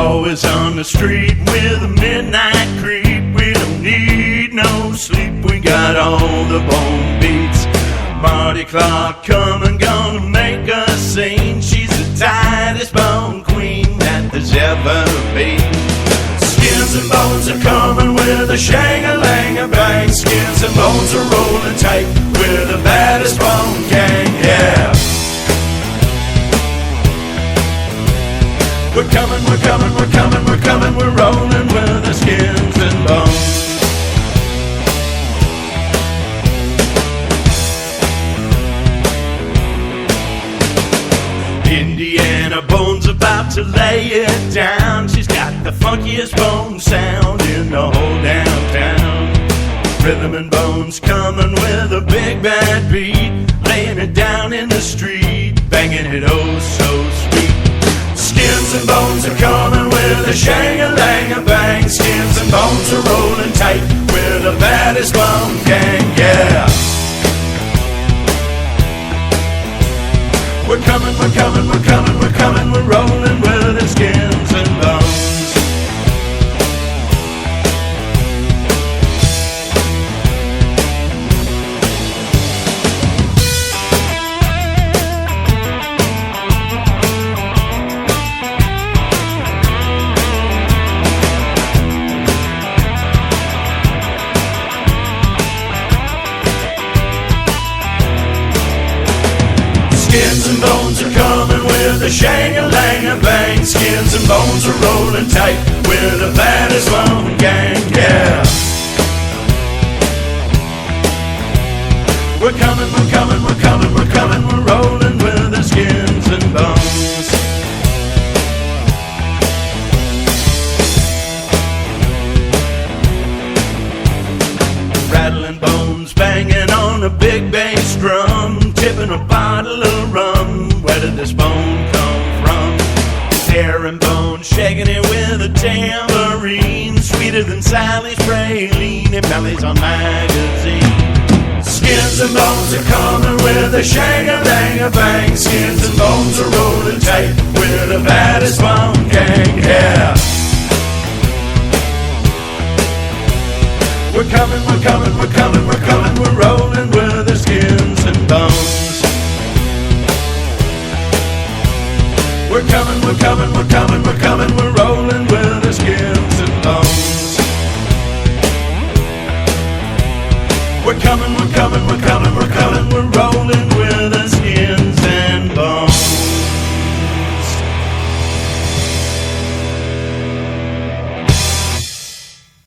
always on the street with a midnight creep. We don't need no sleep, we got all the bone beats. Marty Clark coming, gonna make us sing. She's the tightest bone queen that there's ever been. Skins and bones are coming with a shang-a-lang-a-bang. Skins and bones are rolling tight with the baddest bone gang, yeah. We're coming, we're coming, we're coming, we're coming, we're rolling with the skins and bones. Indiana Bone's about to lay it down. She's got the funkiest bone sound in the whole downtown. Rhythm and Bone's coming with a big bad beat, laying it down in the street, banging it oh so sweet. Skins and Bones are coming with a shang-a-lang-a-bang. Skins and Bones are rolling tight with the baddest bone gang, yeah. We're coming, we're coming, we're coming, we're coming, we're rolling with the skins and bones. Skins and Bones are coming with a shang-a-lang-a-bang. Skins and Bones are rolling tight with the baddest bone gang, yeah. We're coming, we're coming, we're coming, we're coming, we're rolling with the skins and bones. Rattling bones, banging on a big bass drum, tipping a bottle of rum. Where did this bone come from? Hair and bone, shaking it with a tambourine, sweeter than Sally's praline in Bellies on magazine. Skins and Bones are coming with a shang-a-lang-a-bang. Skins and Bones are rolling tight with the baddest bone gang, yeah. We're coming, we're coming, we're coming, we're coming, we're rolling with the skins and bones. We're coming, we're coming, we're coming, we're coming, we're